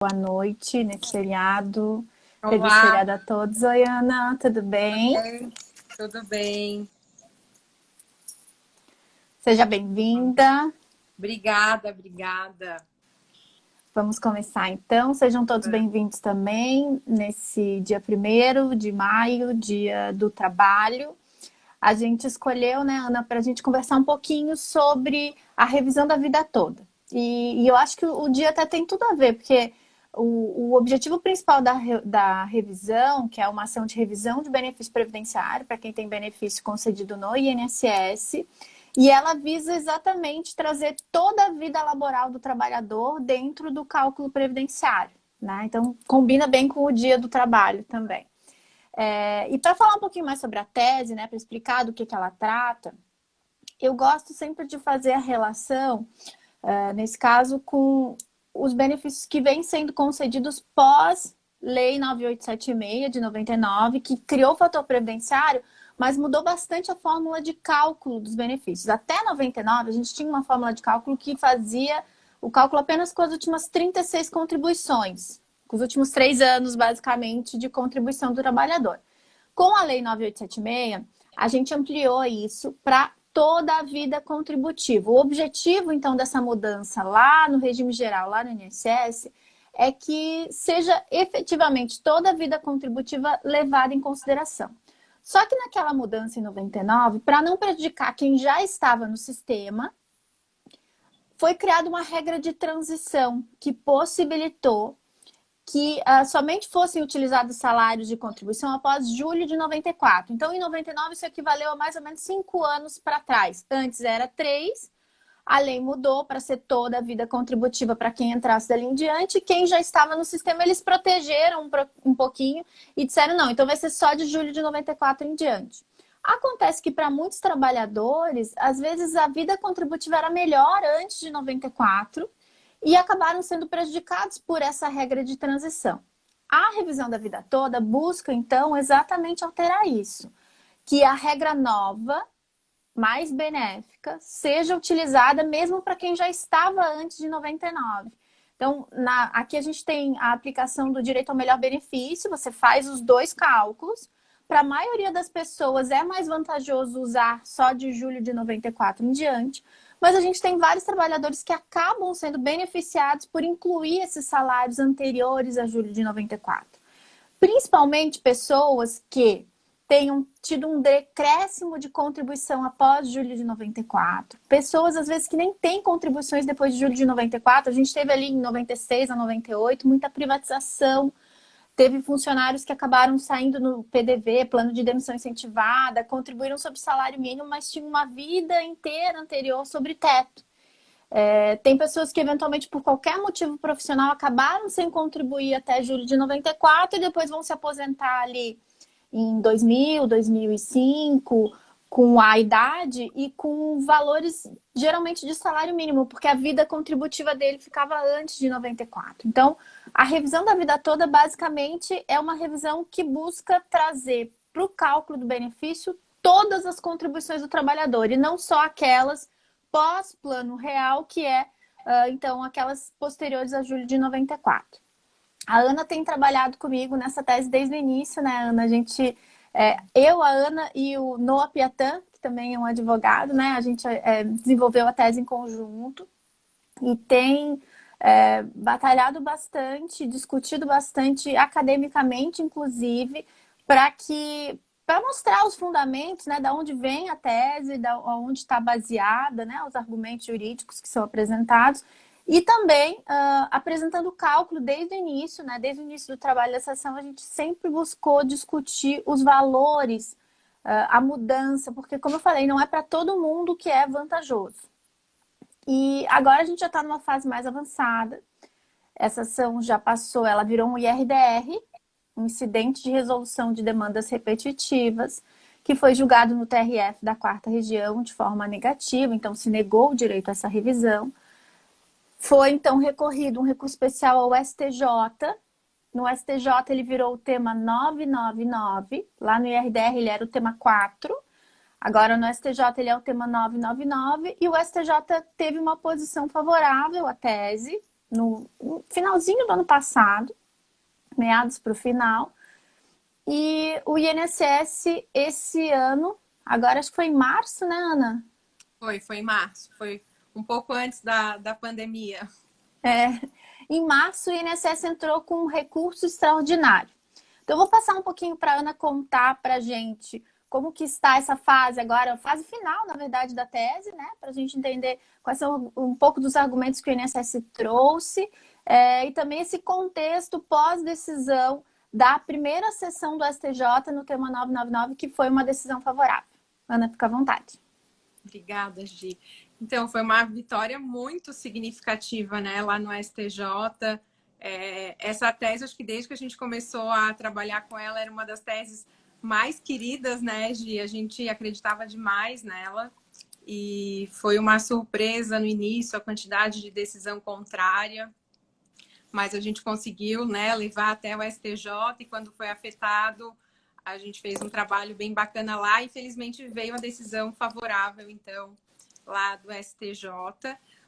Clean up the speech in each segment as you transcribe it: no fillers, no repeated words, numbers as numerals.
Boa noite nesse feriado. Feliz Olá, feriado a todos. Oi, Ana, tudo bem? tudo bem? Seja bem-vinda. Obrigada. Vamos começar então. Sejam todos bem-vindos também nesse dia 1º de maio, dia do trabalho. A gente escolheu, né, Ana, para a gente conversar um pouquinho sobre a revisão da vida toda. E eu acho que o dia até tem tudo a ver, porque o objetivo principal da revisão, que é uma ação de revisão de benefício previdenciário, para quem tem benefício concedido no INSS, e ela visa exatamente trazer toda a vida laboral do trabalhador dentro do cálculo previdenciário, né? Então, combina bem com o dia do trabalho também. E para falar um pouquinho mais sobre a tese, né, para explicar do que ela trata, eu gosto sempre de fazer a relação, nesse caso, com os benefícios que vêm sendo concedidos pós Lei 9876 de 99, que criou o fator previdenciário, mas mudou bastante a fórmula de cálculo dos benefícios. Até 99, a gente tinha uma fórmula de cálculo que fazia o cálculo apenas com as últimas 36 contribuições, com os últimos 3 anos, basicamente, de contribuição do trabalhador. Com a Lei 9876, a gente ampliou isso para toda a vida contributiva. O objetivo, então, dessa mudança lá no regime geral, lá no INSS, é que seja efetivamente toda a vida contributiva levada em consideração. Só que naquela mudança em 99, para não prejudicar quem já estava no sistema, foi criada uma regra de transição que possibilitou que somente fossem utilizados salários de contribuição após julho de 94. Então, em 99, isso equivaleu a mais ou menos 5 anos para trás. Antes era 3, a lei mudou para ser toda a vida contributiva para quem entrasse dali em diante. Quem já estava no sistema, eles protegeram um pouquinho e disseram, não, então vai ser só de julho de 94 em diante. Acontece que para muitos trabalhadores, às vezes a vida contributiva era melhor antes de 94, e acabaram sendo prejudicados por essa regra de transição. A revisão da vida toda busca, então, exatamente alterar isso. Que a regra nova, mais benéfica, seja utilizada mesmo para quem já estava antes de 99. Então, aqui a gente tem a aplicação do direito ao melhor benefício, você faz os 2 cálculos. Para a maioria das pessoas é mais vantajoso usar só de julho de 94 em diante, mas a gente tem vários trabalhadores que acabam sendo beneficiados por incluir esses salários anteriores a julho de 94. Principalmente pessoas que tenham tido um decréscimo de contribuição após julho de 94. Pessoas, às vezes, que nem têm contribuições depois de julho de 94. A gente teve ali em 96 a 98 muita privatização. Teve funcionários que acabaram saindo no PDV, plano de demissão incentivada, contribuíram sobre salário mínimo, mas tinham uma vida inteira anterior sobre teto. Tem pessoas que, eventualmente, por qualquer motivo profissional, acabaram sem contribuir até julho de 94 e depois vão se aposentar ali em 2000, 2005, com a idade e com valores geralmente de salário mínimo, porque a vida contributiva dele ficava antes de 94. Então, a revisão da vida toda, basicamente, é uma revisão que busca trazer para o cálculo do benefício todas as contribuições do trabalhador, e não só aquelas pós-plano real, que então, aquelas posteriores a julho de 94. A Ana tem trabalhado comigo nessa tese desde o início, né, Ana? Eu, a Ana e o Noah Piatan, que também é um advogado, né? A gente desenvolveu a tese em conjunto e tem batalhado bastante, discutido bastante academicamente, inclusive, para mostrar os fundamentos, né, da onde vem a tese, da onde está baseada, né, os argumentos jurídicos que são apresentados. E também apresentando o cálculo desde o início, né? Desde o início do trabalho dessa ação, a gente sempre buscou discutir os valores, a mudança, porque, como eu falei, não é para todo mundo que é vantajoso. E agora a gente já está numa fase mais avançada. Essa ação já passou, ela virou um IRDR, um incidente de resolução de demandas repetitivas, que foi julgado no TRF da 4ª Região de forma negativa, então se negou o direito a essa revisão. Foi, então, recorrido um recurso especial ao STJ. No STJ, ele virou o tema 999. Lá no IRDR, ele era o tema 4. Agora, no STJ, ele é o tema 999. E o STJ teve uma posição favorável à tese. no finalzinho do ano passado, meados para o final, e o INSS esse ano, agora acho que foi em março, né, Ana? Foi em março, foi um pouco antes da pandemia. Em março, o INSS entrou com um recurso extraordinário. Então, eu vou passar um pouquinho para a Ana contar para a gente como que está essa fase agora, a fase final, na verdade, da tese, né? Para a gente entender quais são um pouco dos argumentos que o INSS trouxe e também esse contexto pós-decisão da primeira sessão do STJ no tema 999, que foi uma decisão favorável. Ana, fica à vontade. Obrigada, Gi. Então, foi uma vitória muito significativa, né, lá no STJ. Essa tese, acho que desde que a gente começou a trabalhar com ela, era uma das teses mais queridas, né, Gi? A gente acreditava demais nela. E foi uma surpresa no início a quantidade de decisão contrária. Mas a gente conseguiu, né, levar até o STJ e quando foi afetado, a gente fez um trabalho bem bacana lá e infelizmente veio a decisão favorável, então, lá do STJ.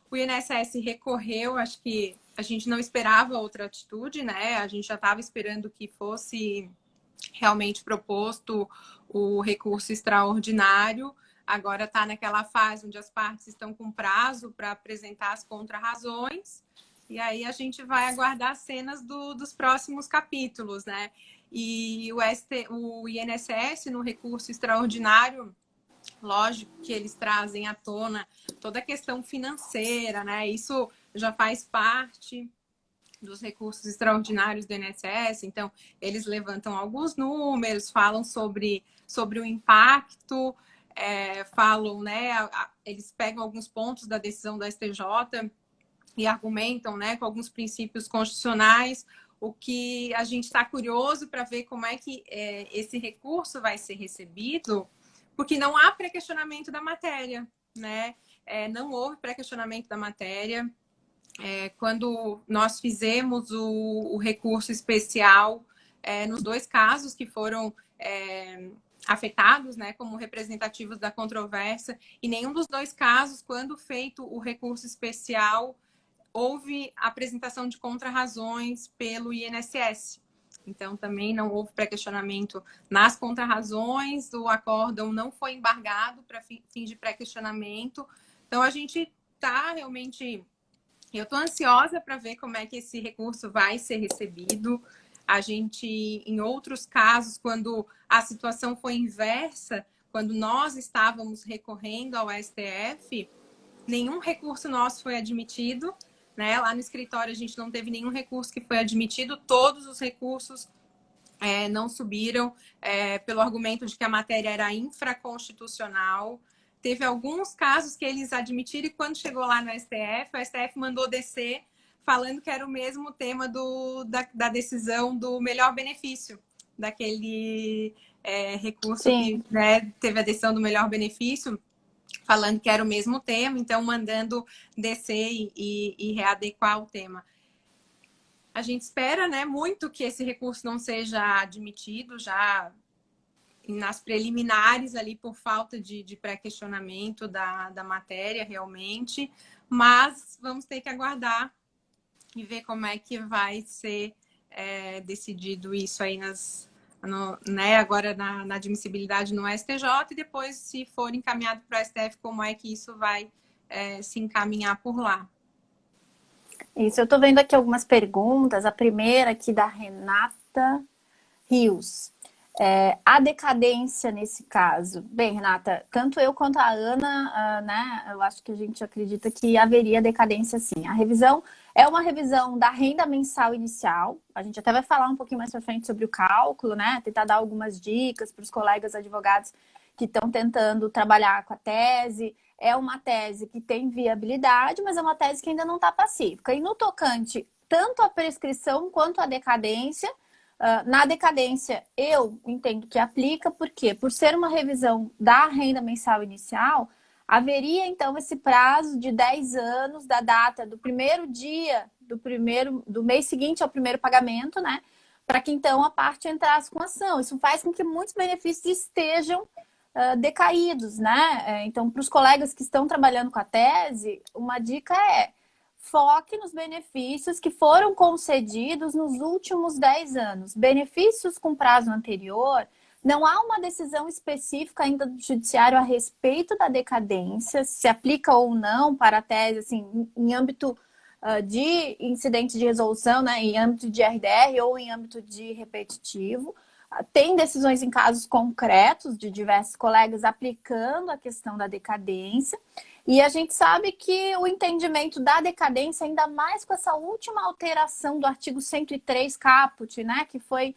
O INSS recorreu, acho que a gente não esperava outra atitude, né? A gente já estava esperando que fosse realmente proposto o recurso extraordinário. Agora está naquela fase onde as partes estão com prazo para apresentar as contrarrazões. E aí a gente vai aguardar cenas dos próximos capítulos, né? E o INSS, no recurso extraordinário, lógico que eles trazem à tona toda a questão financeira, né? Isso já faz parte dos recursos extraordinários do INSS. Então, eles levantam alguns números, falam sobre o impacto, falam, né? Eles pegam alguns pontos da decisão da STJ e argumentam, né, com alguns princípios constitucionais, o que a gente está curioso para ver como é que esse recurso vai ser recebido, porque não há pré-questionamento da matéria, né? Não houve pré-questionamento da matéria. Quando nós fizemos o recurso especial, nos dois casos que foram afetados, né, como representativos da controvérsia, e nenhum dos dois casos, quando feito o recurso especial, houve apresentação de contrarrazões pelo INSS. Então, também não houve pré-questionamento nas contrarrazões, o acórdão não foi embargado para fins de pré-questionamento. Então, a gente está realmente... Eu estou ansiosa para ver como é que esse recurso vai ser recebido. A gente, em outros casos, quando a situação foi inversa, quando nós estávamos recorrendo ao STF, nenhum recurso nosso foi admitido, né? Lá no escritório a gente não teve nenhum recurso que foi admitido, todos os recursos não subiram pelo argumento de que a matéria era infraconstitucional. Teve alguns casos que eles admitiram e quando chegou lá no STF, o STF mandou descer falando que era o mesmo tema da decisão do melhor benefício, daquele recurso Sim. que, né, teve a decisão do melhor benefício, falando que era o mesmo tema, então mandando descer e readequar o tema. A gente espera, né, muito que esse recurso não seja admitido já nas preliminares ali por falta de pré-questionamento da matéria realmente, mas vamos ter que aguardar e ver como é que vai ser decidido isso aí né, agora na admissibilidade no STJ e depois, se for encaminhado para o STF, como é que isso vai se encaminhar por lá. Isso, eu estou vendo aqui algumas perguntas. A primeira aqui da Renata Rios. A decadência nesse caso. Bem, Renata, tanto eu quanto a Ana, né, eu acho que a gente acredita que haveria decadência sim. A revisão é uma revisão da renda mensal inicial. A gente até vai falar um pouquinho mais para frente sobre o cálculo, né? Tentar dar algumas dicas para os colegas advogados que estão tentando trabalhar com a tese. É uma tese que tem viabilidade, mas é uma tese que ainda não está pacífica. E no tocante tanto à prescrição quanto à decadência, na decadência, eu entendo que aplica, porque por ser uma revisão da renda mensal inicial, haveria então esse prazo de 10 anos da data do primeiro dia do mês seguinte ao primeiro pagamento, né? Para que então a parte entrasse com ação. Isso faz com que muitos benefícios estejam decaídos, né? Então, para os colegas que estão trabalhando com a tese, uma dica foque nos benefícios que foram concedidos nos últimos 10 anos. Benefícios com prazo anterior, não há uma decisão específica ainda do judiciário a respeito da decadência, se aplica ou não para a tese, assim, em âmbito de incidente de resolução, né, em âmbito de RDR ou em âmbito de repetitivo. Tem decisões em casos concretos de diversos colegas aplicando a questão da decadência. E a gente sabe que o entendimento da decadência, ainda mais com essa última alteração do artigo 103 caput, né, que foi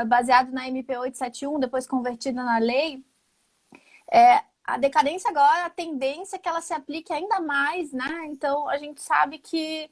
baseado na MP 871, depois convertida na lei, a decadência agora, a tendência é que ela se aplique ainda mais, né? Então, a gente sabe que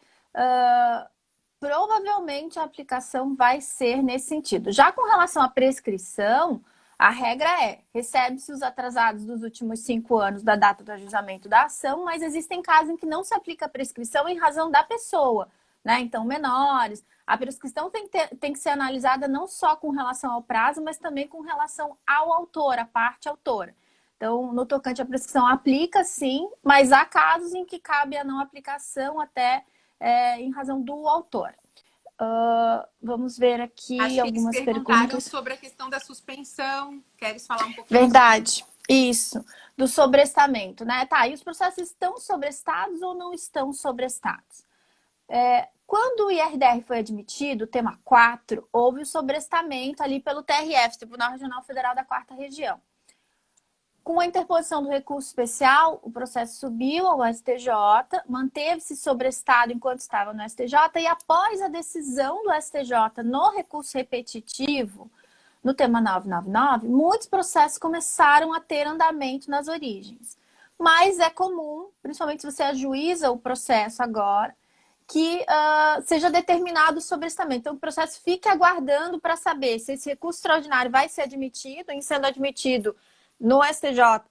provavelmente a aplicação vai ser nesse sentido. Já com relação à prescrição, a regra recebe-se os atrasados dos últimos 5 anos da data do ajuizamento da ação, mas existem casos em que não se aplica a prescrição em razão da pessoa, né? Então, menores. A prescrição tem que ser analisada não só com relação ao prazo, mas também com relação ao autor, a parte autora. Então, no tocante à prescrição, aplica sim, mas há casos em que cabe a não aplicação até em razão do autor. Vamos ver aqui algumas perguntas. Sobre a questão da suspensão. Queres falar um pouquinho? Verdade. Isso. Do sobrestamento, né? Tá, e os processos estão sobrestados ou não estão sobrestados? Quando o IRDR foi admitido, o tema 4, houve o sobrestamento ali pelo TRF, Tribunal Regional Federal da 4ª Região. Com a interposição do recurso especial, o processo subiu ao STJ, manteve-se sobrestado enquanto estava no STJ, e após a decisão do STJ no recurso repetitivo, no tema 999, muitos processos começaram a ter andamento nas origens. Mas é comum, principalmente se você ajuiza o processo agora, que seja determinado o sobrestamento. Então, o processo fique aguardando para saber se esse recurso extraordinário vai ser admitido, em sendo admitido no STJ,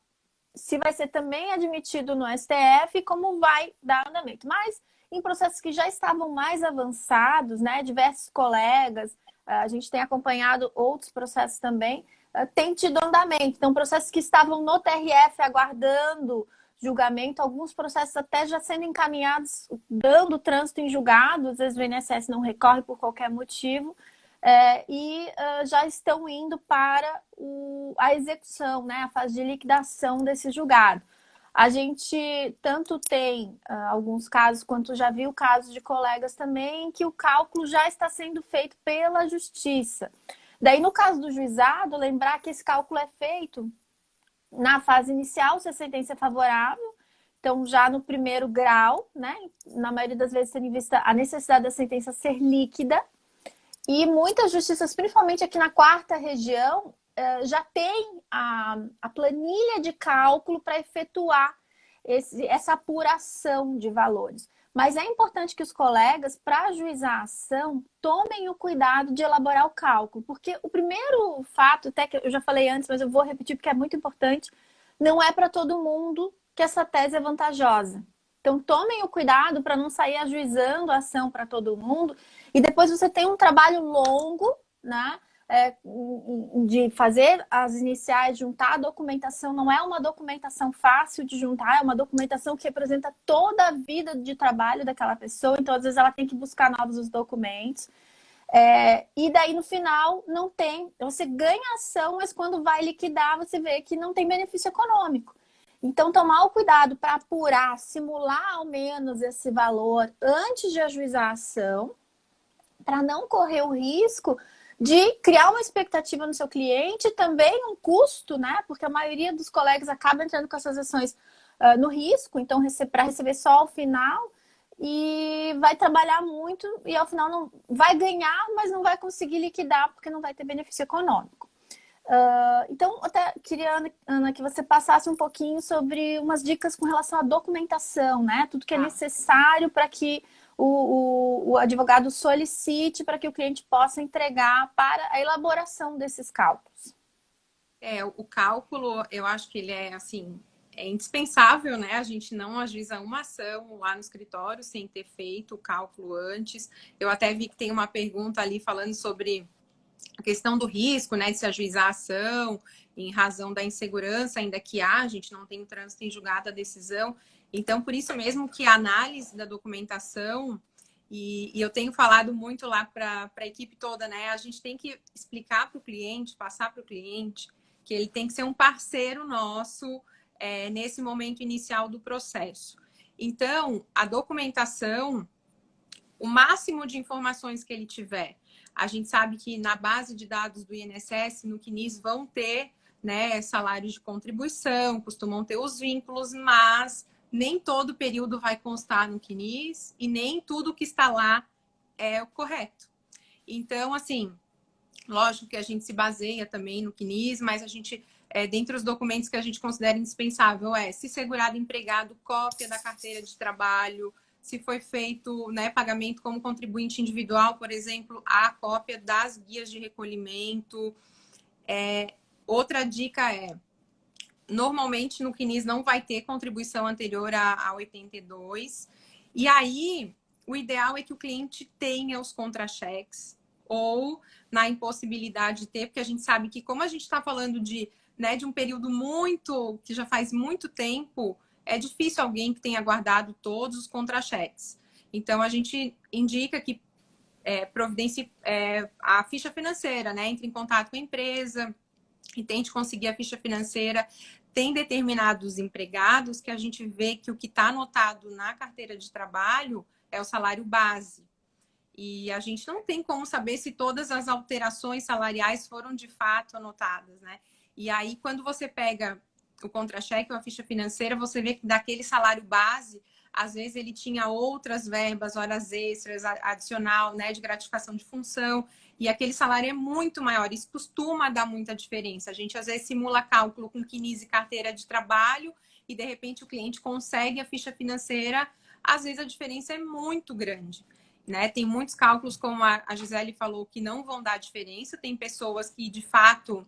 se vai ser também admitido no STF, como vai dar andamento. Mas em processos que já estavam mais avançados, né, diversos colegas, a gente tem acompanhado outros processos também, tem tido andamento. Então, processos que estavam no TRF aguardando julgamento, alguns processos até já sendo encaminhados, dando trânsito em julgado, às vezes o INSS não recorre por qualquer motivo, já estão indo para a execução, né, a fase de liquidação desse julgado. A gente tanto tem alguns casos, quanto já viu casos de colegas também, que o cálculo já está sendo feito pela justiça. Daí, no caso do juizado, lembrar que esse cálculo é feito na fase inicial, se a sentença é favorável, então já no primeiro grau, né, na maioria das vezes tendo em vista a necessidade da sentença ser líquida, e muitas justiças, principalmente aqui na 4ª Região, já tem a planilha de cálculo para efetuar essa apuração de valores. Mas é importante que os colegas, para ajuizar a ação, tomem o cuidado de elaborar o cálculo. Porque o primeiro fato, até que eu já falei antes, mas eu vou repetir porque é muito importante, não é para todo mundo que essa tese é vantajosa. Então, tomem o cuidado para não sair ajuizando a ação para todo mundo. E depois você tem um trabalho longo, né? De fazer as iniciais, juntar a documentação. Não é uma documentação fácil de juntar, é uma documentação que representa toda a vida de trabalho daquela pessoa. Então, às vezes, ela tem que buscar novos os documentos. E daí, no final, não tem. Você ganha ação, mas quando vai liquidar, você vê que não tem benefício econômico. Então, tomar o cuidado para apurar, simular ao menos esse valor antes de ajuizar a ação, para não correr o risco de criar uma expectativa no seu cliente e também um custo, né? Porque a maioria dos colegas acaba entrando com essas ações no risco, então para receber só ao final, e vai trabalhar muito e ao final não vai ganhar, mas não vai conseguir liquidar porque não vai ter benefício econômico. Então, até queria, Ana, que você passasse um pouquinho sobre umas dicas com relação à documentação, né? Tudo que é necessário para que o advogado solicite para que o cliente possa entregar para a elaboração desses cálculos. O cálculo, eu acho que ele é indispensável, né? A gente não ajuiza uma ação lá no escritório sem ter feito o cálculo antes. Eu até vi que tem uma pergunta ali falando sobre a questão do risco, né, de se ajuizar a ação em razão da insegurança, ainda que a gente não tem trânsito em julgado a decisão. Então, por isso mesmo que a análise da documentação, e eu tenho falado muito lá para a equipe toda, né? A gente tem que explicar para o cliente, passar para o cliente, que ele tem que ser um parceiro nosso nesse momento inicial do processo. Então, a documentação, o máximo de informações que ele tiver. A gente sabe que na base de dados do INSS, no CNIS, vão ter, né, salários de contribuição, costumam ter os vínculos, mas nem todo período vai constar no CNIS e nem tudo que está lá é o correto. Então, assim, lógico que a gente se baseia também no CNIS, mas a gente, dentre os documentos que a gente considera indispensável, se segurado empregado, cópia da carteira de trabalho, se foi feito, né, pagamento como contribuinte individual, por exemplo, a cópia das guias de recolhimento. Outra dica normalmente no CNIS não vai ter contribuição anterior a 82. E aí, o ideal é que o cliente tenha os contra-cheques ou na impossibilidade de ter, porque a gente sabe que como a gente está falando de um período que já faz muito tempo, é difícil alguém que tenha guardado todos os contra-cheques. Então, a gente indica que providencie a ficha financeira, né? Entre em contato com a empresa e tente conseguir a ficha financeira. Tem determinados empregados que a gente vê que o que está anotado na carteira de trabalho é o salário base. E a gente não tem como saber se todas as alterações salariais foram de fato anotadas, né? E aí, quando você pega o contra-cheque ou a ficha financeira, você vê que daquele salário base, às vezes ele tinha outras verbas, horas extras, adicional, né, de gratificação de função, e aquele salário é muito maior. Isso costuma dar muita diferença. A gente, às vezes, simula cálculo com CNIS e carteira de trabalho, e, de repente, o cliente consegue a ficha financeira. Às vezes, a diferença é muito grande. Né? Tem muitos cálculos, como a Gisele falou, que não vão dar diferença. Tem pessoas que, de fato,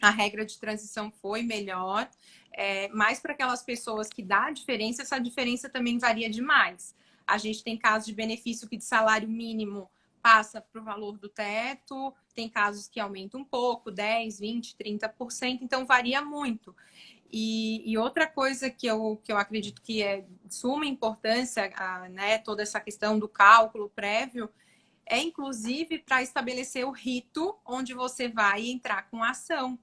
a regra de transição foi melhor. Mas para aquelas pessoas que dá diferença, essa diferença também varia demais. A gente tem casos de benefício que de salário mínimo passa para o valor do teto, tem casos que aumentam um pouco, 10, 20, 30%, então varia muito. E outra coisa que eu acredito que é de suma importância, né, toda essa questão do cálculo prévio, é inclusive para estabelecer o rito onde você vai entrar com a ação.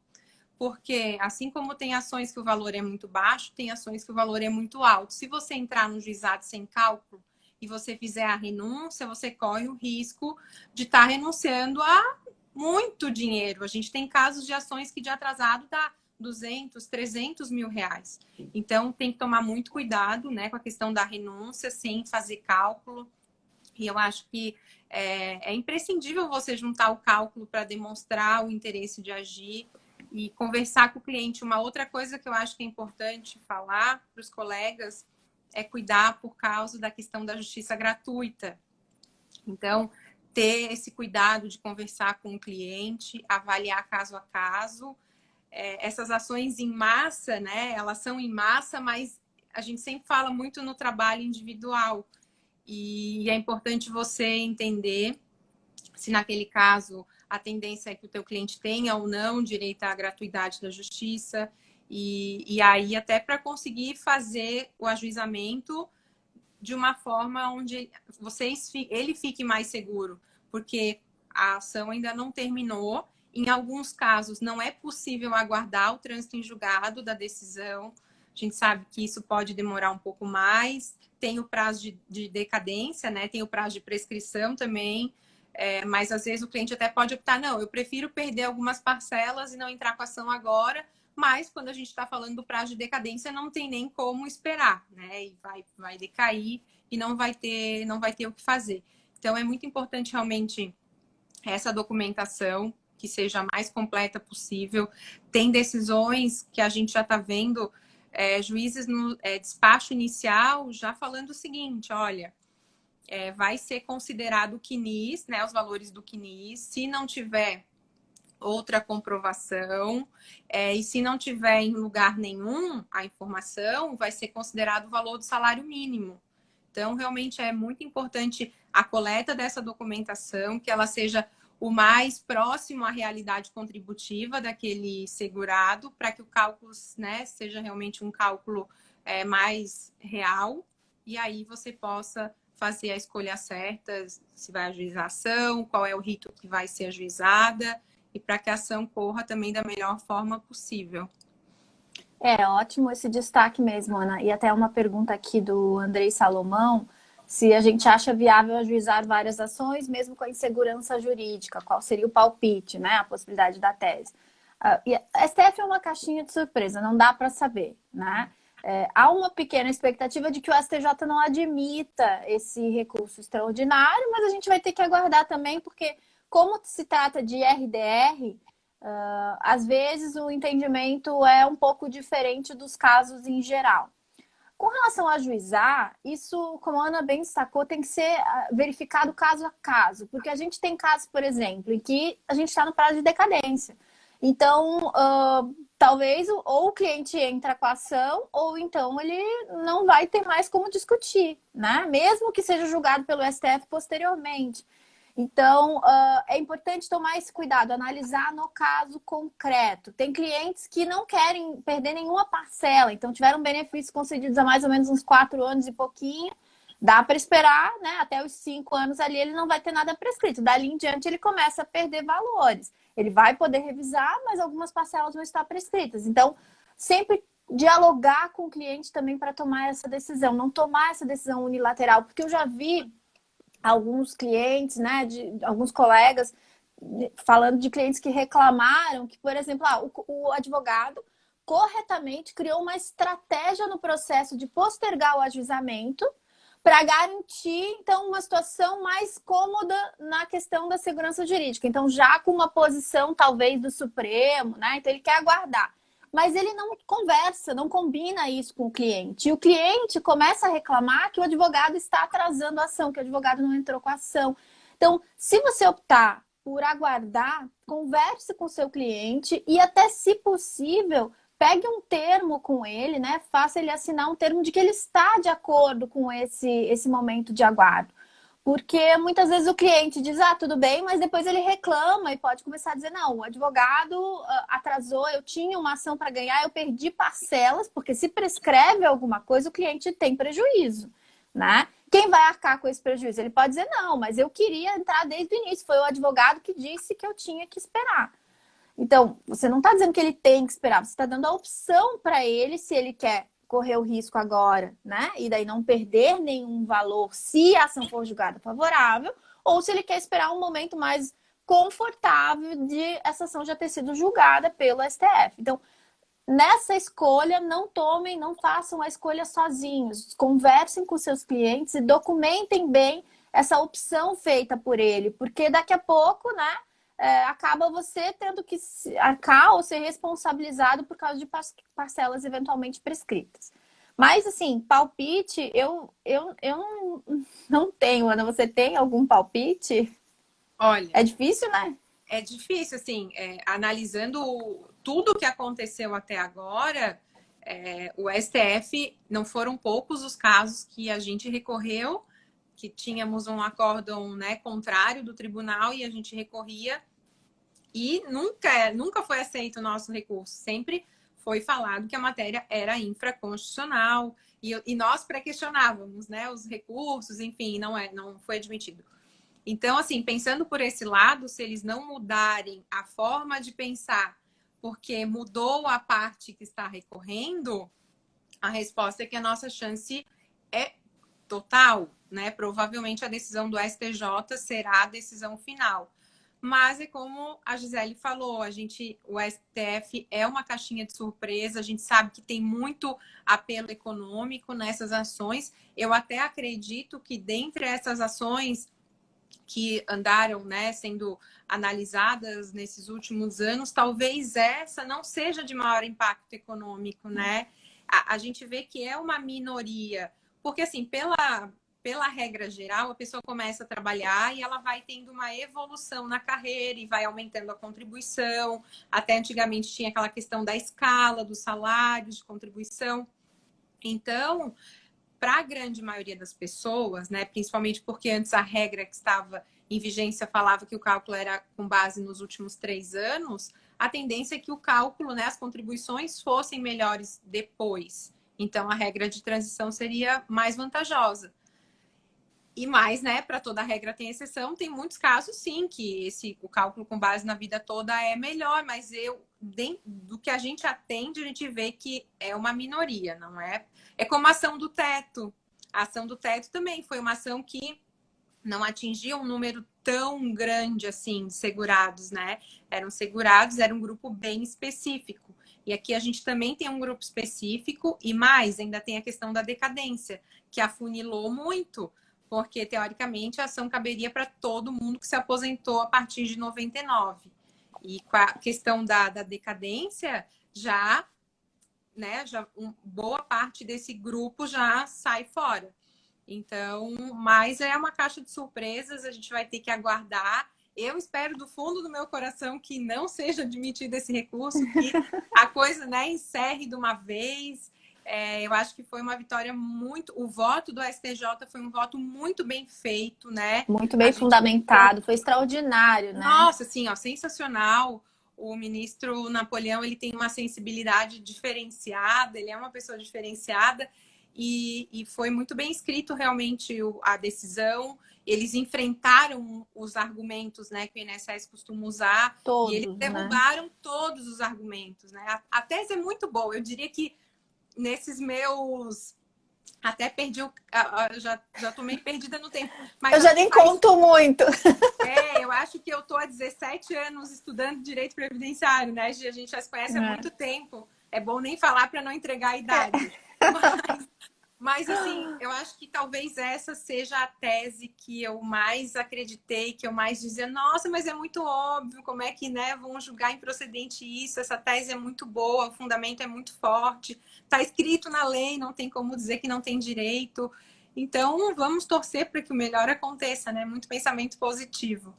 Porque assim como tem ações que o valor é muito baixo, tem ações que o valor é muito alto. Se você entrar no juizado sem cálculo e você fizer a renúncia, você corre o risco de estar renunciando a muito dinheiro. A gente tem casos de ações que de atrasado dá 200, 300 mil reais. Então, tem que tomar muito cuidado, né, com a questão da renúncia, sem fazer cálculo. E eu acho que é imprescindível você juntar o cálculo para demonstrar o interesse de agir e conversar com o cliente. Uma outra coisa que eu acho que é importante falar para os colegas é cuidar por causa da questão da justiça gratuita. Então, ter esse cuidado de conversar com o cliente, avaliar caso a caso. Essas ações em massa, né? Elas são em massa, mas a gente sempre fala muito no trabalho individual. E é importante você entender se naquele caso a tendência é que o teu cliente tenha ou não direito à gratuidade da justiça. E aí até para conseguir fazer o ajuizamento de uma forma onde ele fique mais seguro, porque a ação ainda não terminou. Em alguns casos, não é possível aguardar o trânsito em julgado da decisão. A gente sabe que isso pode demorar um pouco mais. Tem o prazo de decadência, né? Tem o prazo de prescrição também. Mas às vezes o cliente até pode optar, não, eu prefiro perder algumas parcelas e não entrar com a ação agora. Mas quando a gente está falando do prazo de decadência, não tem nem como esperar, né? E vai decair e não vai ter o que fazer. Então, é muito importante realmente essa documentação que seja a mais completa possível. Tem decisões que a gente já está vendo, juízes no despacho inicial já falando o seguinte, olha, vai ser considerado o CNIS, né? Os valores do CNIS, se não tiver outra comprovação, e se não tiver em lugar nenhum a informação, vai ser considerado o valor do salário mínimo. Então, realmente é muito importante a coleta dessa documentação, que ela seja o mais próximo à realidade contributiva daquele segurado, para que o cálculo, né, seja realmente um cálculo mais real, e aí você possa fazer a escolha certa, se vai ajuizar a ação, qual é o rito que vai ser ajuizada, e para que a ação corra também da melhor forma possível. É ótimo esse destaque mesmo, Ana. E até uma pergunta aqui do Andrei Salomão, se a gente acha viável ajuizar várias ações, mesmo com a insegurança jurídica, qual seria o palpite, né? A possibilidade da tese. E a STF é uma caixinha de surpresa, não dá para saber, né? Há uma pequena expectativa de que o STJ não admita esse recurso extraordinário, mas a gente vai ter que aguardar também, porque como se trata de RDR, às vezes o entendimento é um pouco diferente dos casos em geral. Com relação a ajuizar, isso, como a Ana bem destacou, tem que ser verificado caso a caso, porque a gente tem casos, por exemplo, em que a gente está no prazo de decadência. Então, talvez ou o cliente entra com a ação, ou então ele não vai ter mais como discutir, né? Mesmo que seja julgado pelo STF posteriormente. Então, é importante tomar esse cuidado, analisar no caso concreto. Tem clientes que não querem perder nenhuma parcela, então tiveram benefícios concedidos há mais ou menos uns 4 anos e pouquinho. Dá para esperar, né? Até os 5 anos ali ele não vai ter nada prescrito. Dali em diante ele começa a perder valores. Ele vai poder revisar, mas algumas parcelas vão estar prescritas. Então, sempre dialogar com o cliente também para tomar essa decisão. Não tomar essa decisão unilateral, porque eu já vi alguns clientes, né, de alguns colegas falando de clientes que reclamaram que, por exemplo, o advogado corretamente criou uma estratégia no processo de postergar o ajuizamento para garantir, então, uma situação mais cômoda na questão da segurança jurídica. Então, já com uma posição, talvez, do Supremo, né? Então, ele quer aguardar. Mas ele não conversa, não combina isso com o cliente. E o cliente começa a reclamar que o advogado está atrasando a ação, que o advogado não entrou com a ação. Então, se você optar por aguardar, converse com o seu cliente e até, se possível, pegue um termo com ele, né? Faça ele assinar um termo de que ele está de acordo com esse momento de aguardo. Porque muitas vezes o cliente diz, tudo bem, mas depois ele reclama e pode começar a dizer, não, o advogado atrasou, eu tinha uma ação para ganhar, eu perdi parcelas, porque se prescreve alguma coisa, o cliente tem prejuízo, né? Quem vai arcar com esse prejuízo? Ele pode dizer, não, mas eu queria entrar desde o início, foi o advogado que disse que eu tinha que esperar. Então, você não está dizendo que ele tem que esperar, você está dando a opção para ele, se ele quer correr o risco agora, né? E daí não perder nenhum valor se a ação for julgada favorável, ou se ele quer esperar um momento mais confortável de essa ação já ter sido julgada pelo STF. Então, nessa escolha, não façam a escolha sozinhos. Conversem com seus clientes e documentem bem essa opção feita por ele, porque daqui a pouco, né? Acaba você tendo que arcar ou ser responsabilizado por causa de parcelas eventualmente prescritas. Mas, assim, palpite, eu não tenho, Ana. Você tem algum palpite? Olha, é difícil, né? É difícil, assim, analisando tudo o que aconteceu até agora, o STF, não foram poucos os casos que a gente recorreu, que tínhamos um acórdão, né, contrário do tribunal e a gente recorria e nunca foi aceito o nosso recurso. Sempre foi falado que a matéria era infraconstitucional e nós pré-questionávamos, né, os recursos, enfim, não foi admitido. Então, assim, pensando por esse lado, se eles não mudarem a forma de pensar, porque mudou a parte que está recorrendo, a resposta é que a nossa chance é total, né? Provavelmente a decisão do STJ será a decisão final. Mas é como a Gisele falou, o STF é uma caixinha de surpresa, a gente sabe que tem muito apelo econômico nessas ações. Eu até acredito que dentre essas ações que andaram, né, sendo analisadas nesses últimos anos, talvez essa não seja de maior impacto econômico, né? A gente vê que é uma minoria, porque assim, pela regra geral, a pessoa começa a trabalhar e ela vai tendo uma evolução na carreira e vai aumentando a contribuição. Até antigamente tinha aquela questão da escala, dos salários de contribuição. Então, para a grande maioria das pessoas, né, principalmente porque antes a regra que estava em vigência falava que o cálculo era com base nos últimos 3 anos, a tendência é que o cálculo, né, as contribuições fossem melhores depois. Então, a regra de transição seria mais vantajosa. E mais, né, para toda regra tem exceção, tem muitos casos, sim, que o cálculo com base na vida toda é melhor, mas do que a gente atende, a gente vê que é uma minoria, não é? É como a ação do teto. A ação do teto também foi uma ação que não atingia um número tão grande assim de segurados, né? Eram segurados, era um grupo bem específico. E aqui a gente também tem um grupo específico e mais, ainda tem a questão da decadência, que afunilou muito, porque teoricamente a ação caberia para todo mundo que se aposentou a partir de 99. E com a questão da decadência, já, né, boa parte desse grupo já sai fora. Então, mas é uma caixa de surpresas, a gente vai ter que aguardar. Eu espero do fundo do meu coração que não seja admitido esse recurso, que a coisa, né, encerre de uma vez. Eu acho que foi uma vitória muito... O voto do STJ foi um voto muito bem feito, né? Muito bem fundamentado, foi extraordinário, né? Nossa, assim, ó, sensacional. O ministro Napoleão, ele tem uma sensibilidade diferenciada, ele é uma pessoa diferenciada. E foi muito bem escrito realmente a decisão. Eles enfrentaram os argumentos, né, que o INSS costuma usar. Todos, e eles derrubaram todos os argumentos, né? A tese é muito boa. Eu diria que nesses meus... Até perdi já tô meio perdida no tempo. Mas eu já nem conto muito. Eu acho que eu tô há 17 anos estudando direito previdenciário, né? A gente já se conhece há muito tempo. É bom nem falar para não entregar a idade. Mas, assim, eu acho que talvez essa seja a tese que eu mais acreditei, que eu mais dizia, nossa, mas é muito óbvio, como é que, né, vão julgar improcedente isso, essa tese é muito boa, o fundamento é muito forte, está escrito na lei, não tem como dizer que não tem direito. Então, vamos torcer para que o melhor aconteça, né? Muito pensamento positivo.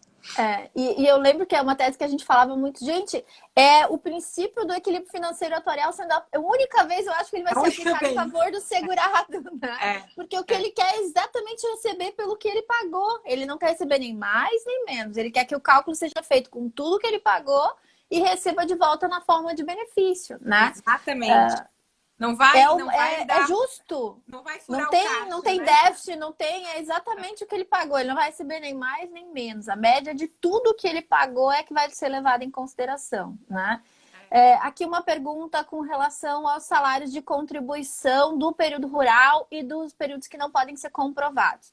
E eu lembro que é uma tese que a gente falava muito, gente, é o princípio do equilíbrio financeiro atuarial sendo a única vez, eu acho que ele vai se aplicar em favor do segurado, né? Porque o que ele quer é exatamente receber pelo que ele pagou. Ele não quer receber nem mais nem menos. Ele quer que o cálculo seja feito com tudo que ele pagou e receba de volta na forma de benefício, né? Exatamente. Não vai é justo. Não vai furar não tem, o caixa, não tem né? déficit, não tem. É exatamente o que ele pagou. Ele não vai receber nem mais nem menos. A média de tudo que ele pagou é que vai ser levada em consideração, né? Aqui uma pergunta com relação aos salários de contribuição do período rural e dos períodos que não podem ser comprovados.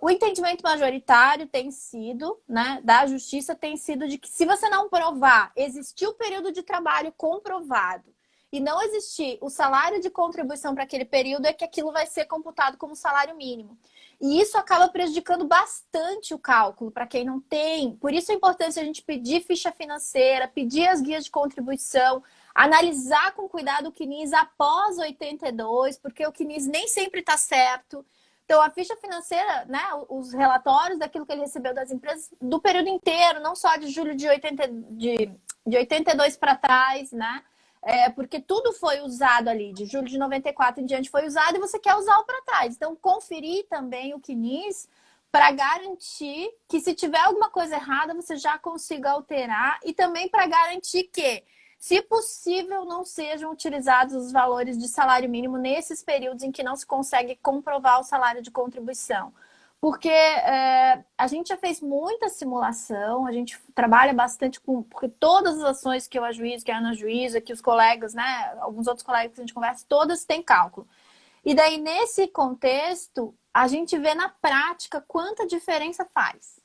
O entendimento majoritário tem sido, né, da justiça, tem sido de que se você não provar, existiu o período de trabalho comprovado, e não existir o salário de contribuição para aquele período, é que aquilo vai ser computado como salário mínimo. E isso acaba prejudicando bastante o cálculo para quem não tem. Por isso a importância a gente pedir ficha financeira, pedir as guias de contribuição, analisar com cuidado o CNIS após 82, porque o CNIS nem sempre está certo. Então, a ficha financeira, né, os relatórios daquilo que ele recebeu das empresas do período inteiro, não só de julho de 82 para trás, né? Porque tudo foi usado ali, de julho de 94 em diante foi usado e você quer usar o para trás. Então, conferir também o CNIS para garantir que se tiver alguma coisa errada, você já consiga alterar e também para garantir que, se possível, não sejam utilizados os valores de salário mínimo nesses períodos em que não se consegue comprovar o salário de contribuição. Porque a gente já fez muita simulação, a gente trabalha bastante porque todas as ações que eu ajuizo, que a Ana ajuiza, que os colegas, né, alguns outros colegas que a gente conversa, todas têm cálculo. E daí, nesse contexto, a gente vê na prática quanta diferença faz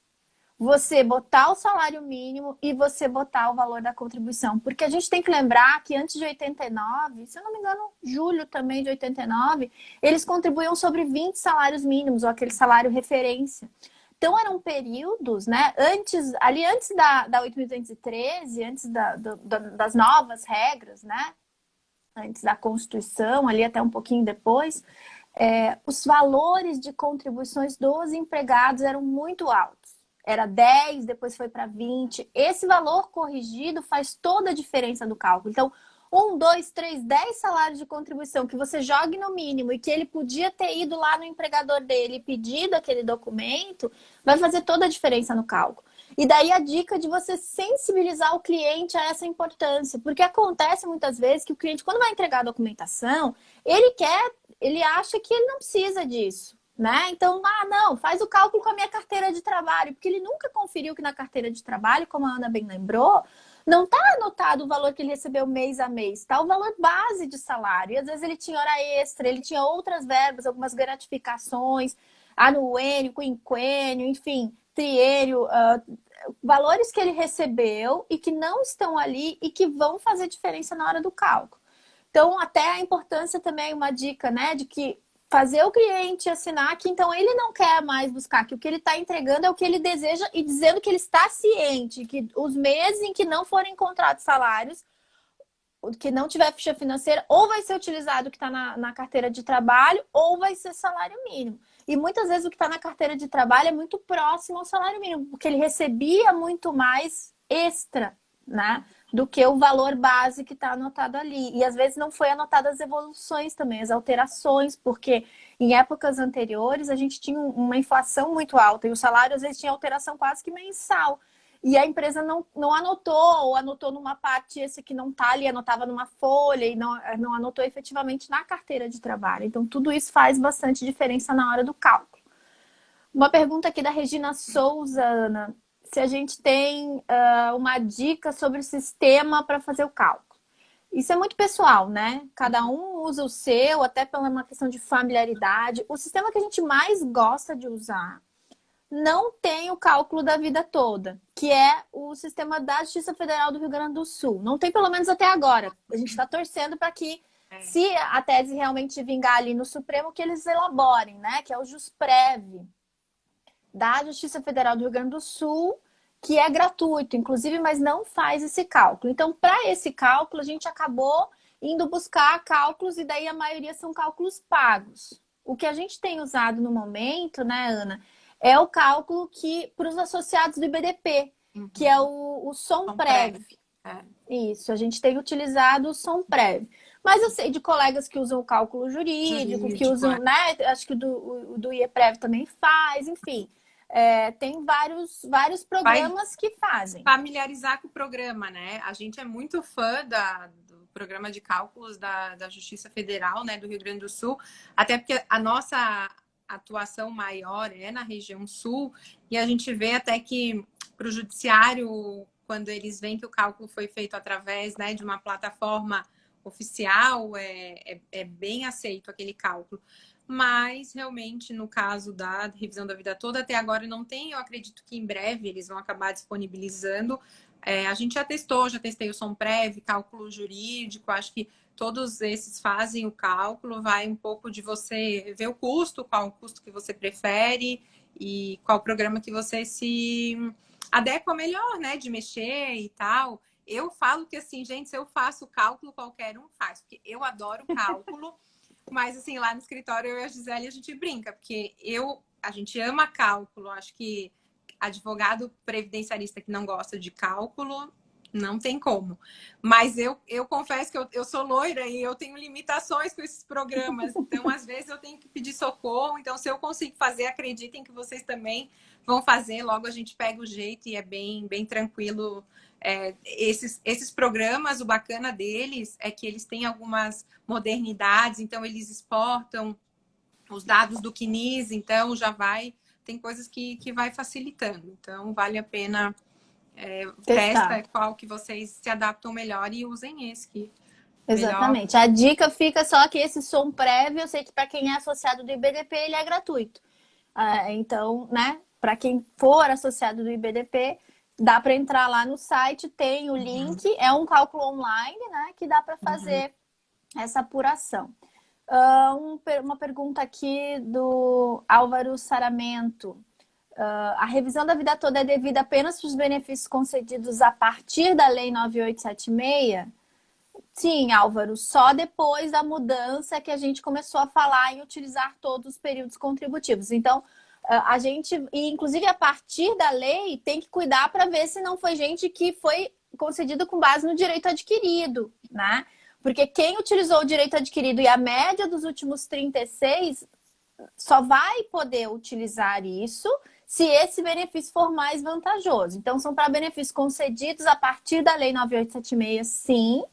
você botar o salário mínimo e você botar o valor da contribuição. Porque a gente tem que lembrar que antes de 89, se eu não me engano, julho também de 89, eles contribuíam sobre 20 salários mínimos, ou aquele salário referência. Então, eram períodos, né? Antes da 8.213, antes das novas regras, né? Antes da Constituição, ali até um pouquinho depois, os valores de contribuições dos empregados eram muito altos. Era 10, depois foi para 20. Esse valor corrigido faz toda a diferença do cálculo. Então, 1, 2, 3, 10 salários de contribuição que você jogue no mínimo e que ele podia ter ido lá no empregador dele e pedido aquele documento, vai fazer toda a diferença no cálculo. E daí a dica de você sensibilizar o cliente a essa importância, porque acontece muitas vezes que o cliente, quando vai entregar a documentação, ele acha que ele não precisa disso, né? Então, não, faz o cálculo com a minha carteira de trabalho, porque ele nunca conferiu que na carteira de trabalho, como a Ana bem lembrou, não está anotado o valor que ele recebeu mês a mês, está o valor base de salário. E às vezes ele tinha hora extra, ele tinha outras verbas, algumas gratificações, anuênio, quinquênio, enfim, triênio, valores que ele recebeu e que não estão ali e que vão fazer diferença na hora do cálculo. Então, até a importância também, uma dica, né, de que fazer o cliente assinar que então ele não quer mais buscar, que o que ele está entregando é o que ele deseja e dizendo que ele está ciente, que os meses em que não forem encontrados salários, que não tiver ficha financeira, ou vai ser utilizado o que está na carteira de trabalho, ou vai ser salário mínimo. E muitas vezes o que está na carteira de trabalho é muito próximo ao salário mínimo, porque ele recebia muito mais extra, né? Do que o valor base que está anotado ali. E às vezes não foi anotado as evoluções também, as alterações, porque em épocas anteriores a gente tinha uma inflação muito alta e o salário às vezes tinha alteração quase que mensal. E a empresa não anotou, ou anotou numa parte esse que não está ali, anotava numa folha e não anotou efetivamente na carteira de trabalho. Então tudo isso faz bastante diferença na hora do cálculo. Uma pergunta aqui da Regina Souza, Ana. Se a gente tem uma dica sobre o sistema para fazer o cálculo. Isso é muito pessoal, né? Cada um usa o seu, até pela uma questão de familiaridade. O sistema que a gente mais gosta de usar não tem o cálculo da vida toda, que é o sistema da Justiça Federal do Rio Grande do Sul. Não tem, pelo menos até agora. A gente está torcendo para que, se a tese realmente vingar ali no Supremo, que eles elaborem, né? Que é o JusPrev da Justiça Federal do Rio Grande do Sul, que é gratuito, inclusive, mas não faz esse cálculo. Então, para esse cálculo, a gente acabou indo buscar cálculos e daí a maioria são cálculos pagos. O que a gente tem usado no momento, né, Ana, é o cálculo que para os associados do IBDP, que é o SOMPREV. Isso, a gente tem utilizado o SOMPREV. Mas eu sei de colegas que usam o cálculo jurídico que usam, né? Acho que o do IEPREV também faz, enfim. Tem vários programas que fazem. Familiarizar com o programa, né? A gente é muito fã do programa de cálculos da Justiça Federal, né, do Rio Grande do Sul, até porque a nossa atuação maior é na região sul, e a gente vê até que para o judiciário, quando eles veem que o cálculo foi feito através, né, de uma plataforma oficial, é bem aceito aquele cálculo. Mas, realmente, no caso da revisão da vida toda, até agora não tem. Eu acredito que em breve eles vão acabar disponibilizando. A gente já testei o SOMPREV, cálculo jurídico, acho que todos esses fazem o cálculo, vai um pouco de você ver o custo, qual o custo que você prefere e qual programa que você se adequa melhor, né, de mexer e tal. Eu falo que, assim, gente, se eu faço o cálculo, qualquer um faz, porque eu adoro cálculo. Mas, assim, lá no escritório, eu e a Gisele, a gente brinca, porque a gente ama cálculo. Acho que advogado previdenciarista que não gosta de cálculo, não tem como. Mas eu confesso que eu sou loira e eu tenho limitações com esses programas. Então, às vezes, eu tenho que pedir socorro. Então, se eu consigo fazer, acreditem que vocês também vão fazer. Logo, a gente pega o jeito e é bem, bem tranquilo. Esses programas, o bacana deles é que eles têm algumas modernidades, então eles exportam os dados do CNIS, então tem coisas que vai facilitando, então vale a pena testa qual que vocês se adaptam melhor e usem esse que exatamente. Melhor. A dica fica só que esse SOMPREV, eu sei que para quem é associado do IBDP, ele é gratuito. Então, né, para quem for associado do IBDP, dá para entrar lá no site, tem o link, é um cálculo online, né, que dá para fazer essa apuração. Uma pergunta aqui do Álvaro Saramento. A revisão da vida toda é devida apenas para os benefícios concedidos a partir da Lei 9876? Sim, Álvaro, só depois da mudança que a gente começou a falar em utilizar todos os períodos contributivos. Então, a gente, e inclusive a partir da lei, tem que cuidar para ver se não foi gente que foi concedido com base no direito adquirido, né? Porque quem utilizou o direito adquirido e a média dos últimos 36 só vai poder utilizar isso se esse benefício for mais vantajoso. Então, são para benefícios concedidos a partir da Lei 9876, sim.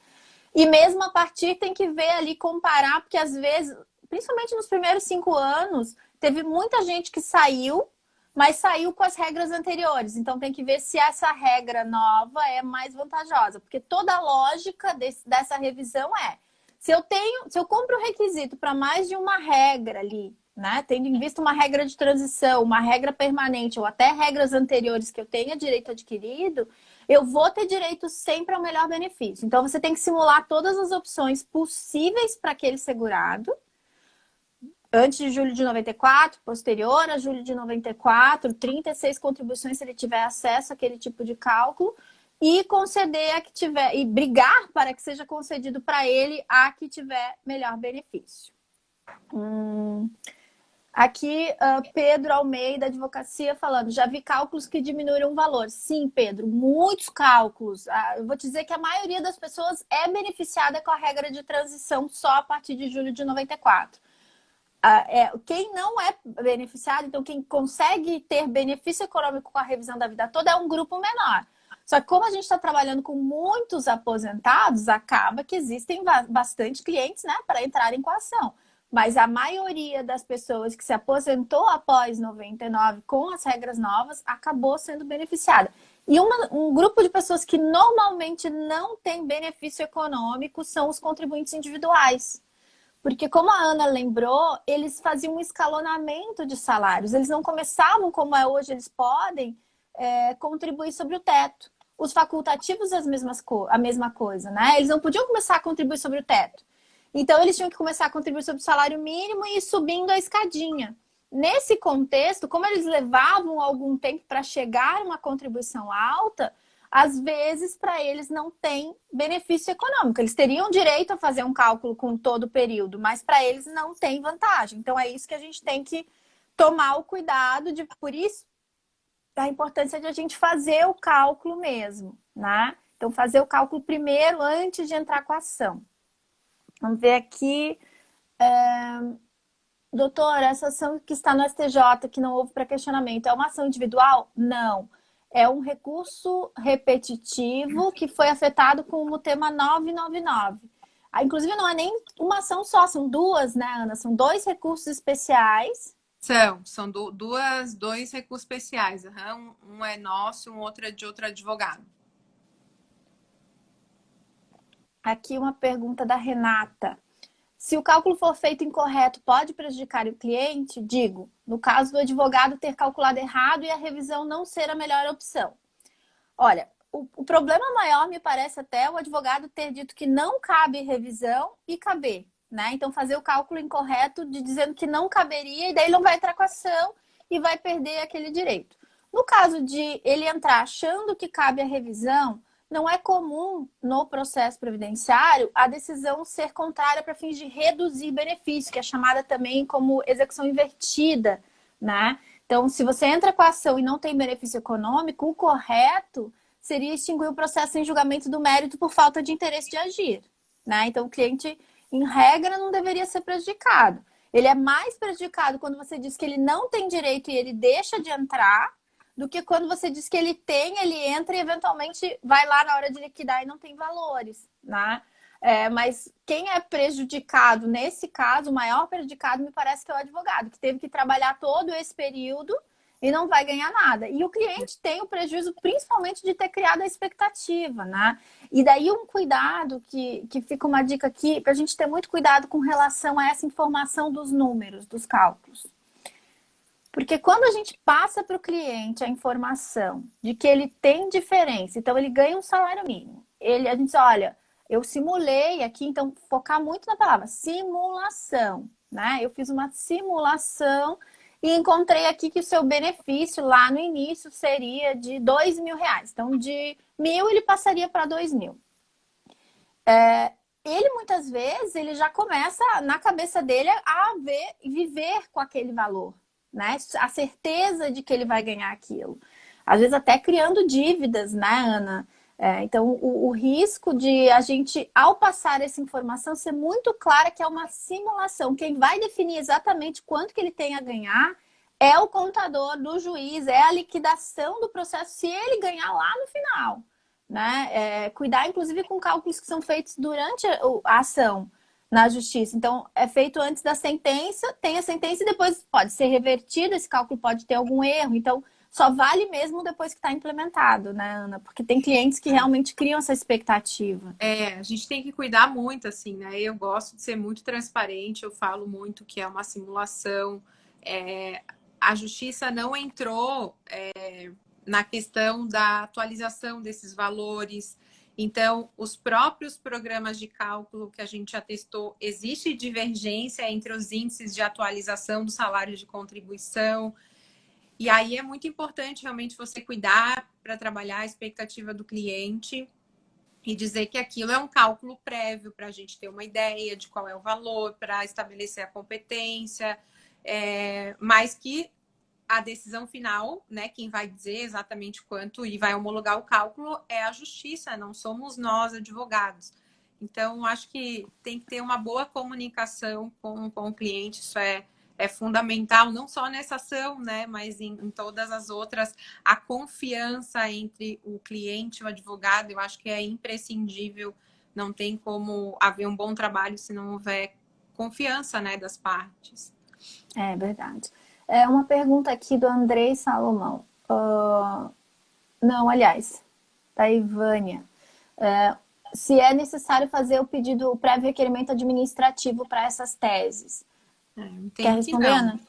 E mesmo a partir tem que ver ali, comparar, porque às vezes, principalmente nos primeiros 5 anos, teve muita gente que saiu, mas saiu com as regras anteriores. Então tem que ver se essa regra nova é mais vantajosa. Porque toda a lógica dessa revisão é, se eu compro o requisito para mais de uma regra ali, né? Tendo em vista uma regra de transição, uma regra permanente ou até regras anteriores que eu tenha direito adquirido, eu vou ter direito sempre ao melhor benefício. Então você tem que simular todas as opções possíveis para aquele segurado, antes de julho de 94, posterior a julho de 94, 36 contribuições se ele tiver acesso àquele tipo de cálculo, e conceder a que tiver, e brigar para que seja concedido para ele a que tiver melhor benefício. Aqui, Pedro Almeida, Advocacia, falando, já vi cálculos que diminuíram o valor. Sim, Pedro, muitos cálculos. Eu vou te dizer que a maioria das pessoas é beneficiada com a regra de transição só a partir de julho de 94. Quem não é beneficiado, então quem consegue ter benefício econômico com a revisão da vida toda é um grupo menor. Só que como a gente está trabalhando com muitos aposentados, acaba que existem bastante clientes, né, para entrarem com a ação. Mas a maioria das pessoas que se aposentou após 99 com as regras novas acabou sendo beneficiada. E um grupo de pessoas que normalmente não tem benefício econômico são os contribuintes individuais. Porque, como a Ana lembrou, eles faziam um escalonamento de salários. Eles não começavam, como é hoje, eles podem contribuir sobre o teto. Os facultativos, a mesma coisa, né? Eles não podiam começar a contribuir sobre o teto. Então, eles tinham que começar a contribuir sobre o salário mínimo e ir subindo a escadinha. Nesse contexto, como eles levavam algum tempo para chegar a uma contribuição alta, às vezes, para eles não tem benefício econômico. Eles teriam direito a fazer um cálculo com todo o período, mas para eles não tem vantagem. Então, é isso que a gente tem que tomar o cuidado de... Por isso, a importância de a gente fazer o cálculo mesmo, né? Então, fazer o cálculo primeiro, antes de entrar com a ação. Vamos ver aqui. Doutor, essa ação que está no STJ, que não houve pré-questionamento, é uma ação individual? Não. É um recurso repetitivo que foi afetado com o tema 999. Inclusive, não é nem uma ação só, são duas, né, Ana? São 2 recursos especiais. São dois recursos especiais. Uhum. Um é nosso, um outro é de outro advogado. Aqui uma pergunta da Renata. Se o cálculo for feito incorreto, pode prejudicar o cliente? Digo, no caso do advogado ter calculado errado e a revisão não ser a melhor opção. Olha, o problema maior me parece até o advogado ter dito que não cabe revisão e caber, né? Então fazer o cálculo incorreto dizendo que não caberia e daí ele não vai entrar com a ação e vai perder aquele direito. No caso de ele entrar achando que cabe a revisão, não é comum no processo previdenciário a decisão ser contrária para fins de reduzir benefício, que é chamada também como execução invertida, né? Então, se você entra com a ação e não tem benefício econômico, o correto seria extinguir o processo em julgamento do mérito por falta de interesse de agir, né? Então, o cliente, em regra, não deveria ser prejudicado. Ele é mais prejudicado quando você diz que ele não tem direito e ele deixa de entrar, do que quando você diz que ele tem, ele entra e eventualmente vai lá na hora de liquidar e não tem valores, né? Mas quem é prejudicado nesse caso, o maior prejudicado me parece que é o advogado, que teve que trabalhar todo esse período e não vai ganhar nada. E o cliente tem o prejuízo principalmente de ter criado a expectativa, né? E daí um cuidado, que fica uma dica aqui, para a gente ter muito cuidado com relação a essa informação dos números, dos cálculos. Porque quando a gente passa para o cliente a informação de que ele tem diferença, então ele ganha um salário mínimo, a gente diz, olha, eu simulei aqui, então focar muito na palavra simulação, né? Eu fiz uma simulação e encontrei aqui que o seu benefício lá no início seria de R$2.000. Então, de 1.000 ele passaria para 2.000. Ele muitas vezes ele já começa na cabeça dele a viver com aquele valor. Né? A certeza de que ele vai ganhar aquilo. Às vezes até criando dívidas, né, Ana? Então, o risco de a gente, ao passar essa informação, ser muito clara que é uma simulação. Quem vai definir exatamente quanto que ele tem a ganhar é o contador do juiz, é a liquidação do processo se ele ganhar lá no final, né? Cuidar, inclusive, com cálculos que são feitos durante a ação na justiça. Então, é feito antes da sentença, tem a sentença e depois pode ser revertido, esse cálculo pode ter algum erro. Então, só vale mesmo depois que está implementado, né, Ana? Porque tem clientes que realmente criam essa expectativa. A gente tem que cuidar muito, assim, né? Eu gosto de ser muito transparente, eu falo muito que é uma simulação. A justiça não entrou na questão da atualização desses valores. Então, os próprios programas de cálculo que a gente já testou, existe divergência entre os índices de atualização do salário de contribuição. E aí é muito importante realmente você cuidar para trabalhar a expectativa do cliente e dizer que aquilo é um cálculo prévio para a gente ter uma ideia de qual é o valor, para estabelecer a competência, mas que a decisão final, né, quem vai dizer exatamente quanto e vai homologar o cálculo é a justiça, não somos nós, advogados. Então, acho que tem que ter uma boa comunicação com o cliente, isso é fundamental, não só nessa ação, né, mas em todas as outras. A confiança entre o cliente e o advogado, eu acho que é imprescindível, não tem como haver um bom trabalho se não houver confiança, né, das partes. É verdade. Uma pergunta aqui do Andrei Salomão. Não, aliás, da Ivânia. Se é necessário fazer o pedido, o prévio requerimento administrativo para essas teses. Quer responder, Ana?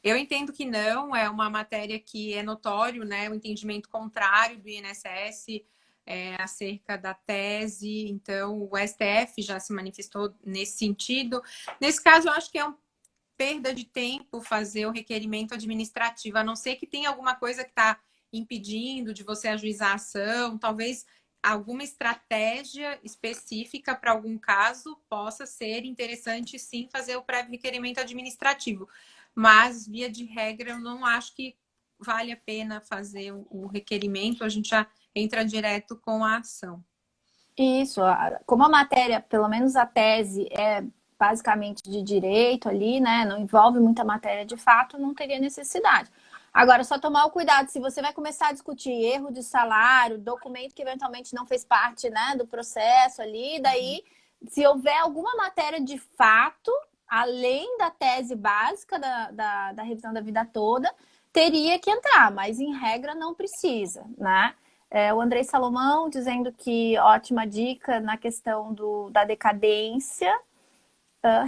Eu entendo que não, é uma matéria que é notório, né, o entendimento contrário do INSS acerca da tese, então o STF já se manifestou nesse sentido. Nesse caso, eu acho que é uma perda de tempo fazer o requerimento administrativo, a não ser que tenha alguma coisa que está impedindo de você ajuizar a ação, talvez alguma estratégia específica para algum caso possa ser interessante sim fazer o prévio requerimento administrativo. Mas, via de regra, eu não acho que vale a pena fazer o requerimento, a gente já entra direto com a ação. Isso, como a matéria, pelo menos a tese, é basicamente de direito ali, né? Não envolve muita matéria de fato, não teria necessidade. Agora, só tomar o cuidado, se você vai começar a discutir erro de salário, documento que eventualmente não fez parte, né, do processo ali, daí, se houver alguma matéria de fato, além da tese básica da revisão da vida toda, teria que entrar, mas em regra não precisa, né? O Andrei Salomão dizendo que ótima dica na questão da decadência.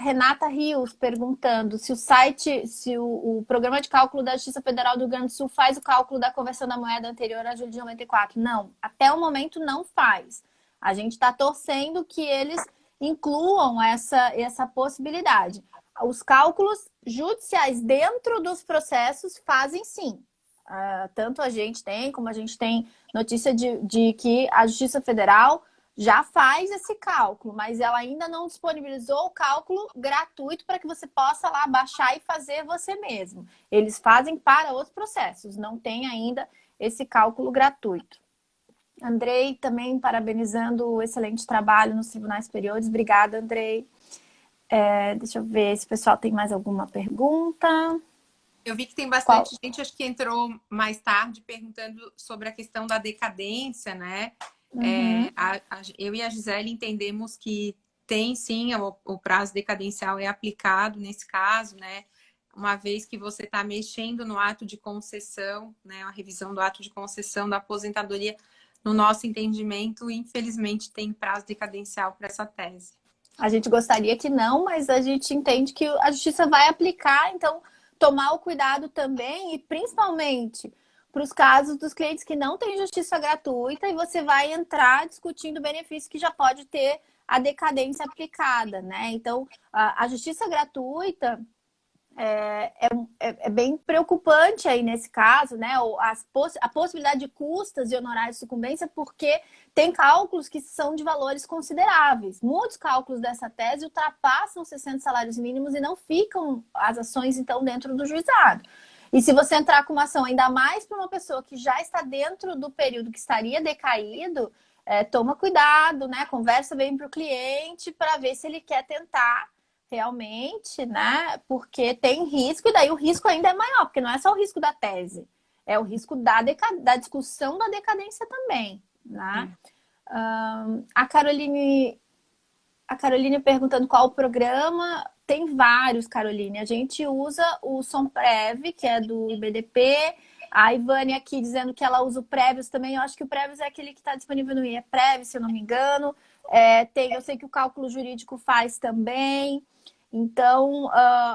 Renata Rios perguntando se o programa de cálculo da Justiça Federal do Rio Grande do Sul faz o cálculo da conversão da moeda anterior a julho de 94. Não, até o momento não faz. A gente está torcendo que eles incluam essa possibilidade. Os cálculos judiciais dentro dos processos fazem sim. Tanto a gente tem, como a gente tem notícia de que a Justiça Federal já faz esse cálculo, mas ela ainda não disponibilizou o cálculo gratuito para que você possa lá baixar e fazer você mesmo. Eles fazem para os processos, não tem ainda esse cálculo gratuito. Andrei também parabenizando o excelente trabalho nos tribunais superiores. Obrigada, Andrei. Deixa eu ver se o pessoal tem mais alguma pergunta. Eu vi que tem bastante gente, acho que entrou mais tarde, perguntando sobre a questão da decadência, né? Uhum. Eu e a Gisele entendemos que tem sim, o prazo decadencial é aplicado nesse caso, né? Uma vez que você está mexendo no ato de concessão, né? A revisão do ato de concessão da aposentadoria, no nosso entendimento, infelizmente tem prazo decadencial para essa tese. A gente gostaria que não, mas a gente entende que a justiça vai aplicar, então tomar o cuidado também e principalmente para os casos dos clientes que não têm justiça gratuita e você vai entrar discutindo o benefício que já pode ter a decadência aplicada, né? Então, a justiça gratuita é bem preocupante aí nesse caso, né? A possibilidade de custas e honorários de sucumbência, porque tem cálculos que são de valores consideráveis. Muitos cálculos dessa tese ultrapassam 60 salários mínimos e não ficam as ações, então, dentro do juizado. E se você entrar com uma ação, ainda mais para uma pessoa que já está dentro do período que estaria decaído, toma cuidado, né? Conversa bem para o cliente para ver se ele quer tentar realmente, né? Porque tem risco, e daí o risco ainda é maior, porque não é só o risco da tese, é o risco da discussão da decadência também, né? A Caroline perguntando qual o programa. Tem vários, Caroline. A gente usa o Somprev, que é do IBDP. A Ivane aqui dizendo que ela usa o Previous também. Eu acho que o Previous é aquele que está disponível no IEPREV, se eu não me engano. Eu sei que o cálculo jurídico faz também. Então,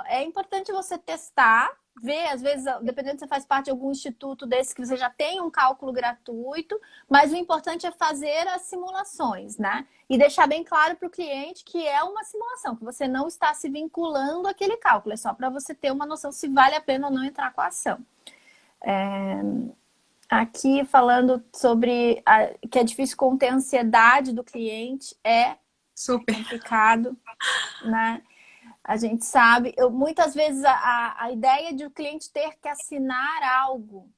é importante você testar, ver, às vezes, dependendo se você faz parte de algum instituto desse que você já tem um cálculo gratuito, mas o importante é fazer as simulações, né? E deixar bem claro para o cliente que é uma simulação, que você não está se vinculando àquele cálculo, é só para você ter uma noção se vale a pena ou não entrar com a ação. Aqui falando sobre que é difícil conter a ansiedade do cliente, super complicado, né? A gente sabe, muitas vezes a ideia de o cliente ter que assinar algo,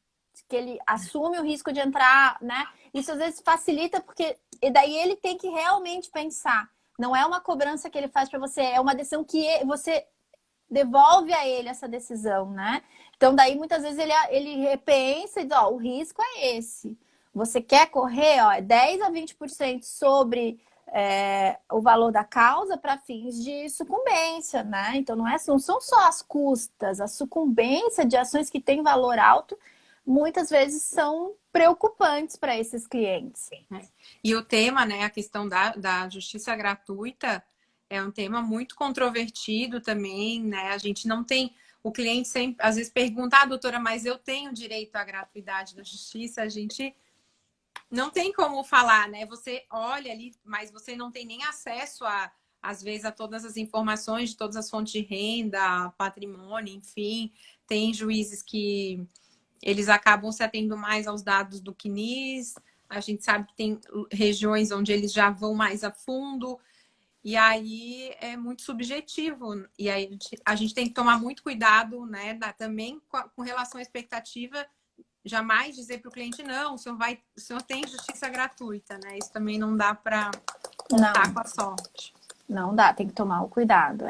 que ele assume o risco de entrar, né? Isso às vezes facilita, porque e daí ele tem que realmente pensar. Não é uma cobrança que ele faz para você, é uma decisão que você devolve a ele essa decisão, né? Então daí muitas vezes ele repensa e diz, o risco é esse. Você quer correr, 10 a 20% sobre o valor da causa para fins de sucumbência, né? Então não são só as custas, a sucumbência de ações que têm valor alto muitas vezes são preocupantes para esses clientes. E o tema, né, a questão da justiça gratuita é um tema muito controvertido também, né? A gente não tem... O cliente sempre, às vezes, pergunta, doutora, mas eu tenho direito à gratuidade da justiça? A gente não tem como falar, né? Você olha ali, mas você não tem nem acesso às vezes, a todas as informações de todas as fontes de renda, patrimônio, enfim. Tem juízes que eles acabam se atendo mais aos dados do CNIS. A gente sabe que tem regiões onde eles já vão mais a fundo. E aí é muito subjetivo. E aí a gente tem que tomar muito cuidado, né? Também com relação à expectativa. Jamais dizer para o cliente, não, o senhor tem justiça gratuita, né? Isso também não dá para contar com a sorte. Não dá, tem que tomar o cuidado,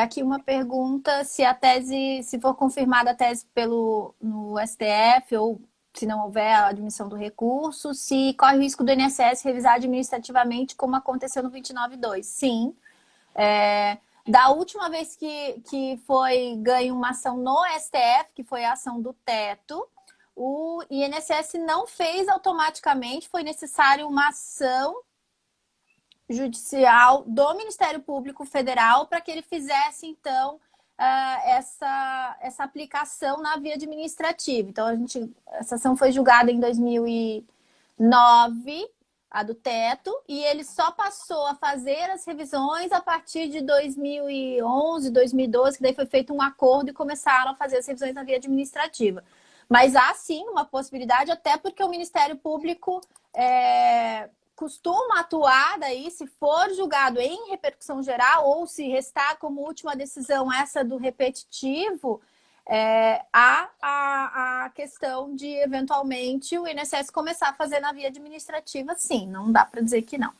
aqui uma pergunta, se for confirmada a tese no STF, ou se não houver a admissão do recurso, se corre o risco do INSS revisar administrativamente, como aconteceu no 29.2. Sim. Da última vez que foi ganho uma ação no STF, que foi a ação do teto, o INSS não fez automaticamente, foi necessário uma ação judicial do Ministério Público Federal para que ele fizesse, então, essa aplicação na via administrativa. Então, essa ação foi julgada em 2009, a do teto, e ele só passou a fazer as revisões a partir de 2011, 2012, que daí foi feito um acordo e começaram a fazer as revisões na via administrativa. Mas há, sim, uma possibilidade, até porque o Ministério Público costuma atuar daí, se for julgado em repercussão geral, ou se restar como última decisão essa do repetitivo, há a questão de, eventualmente, o INSS começar a fazer na via administrativa, sim, não dá para dizer que não.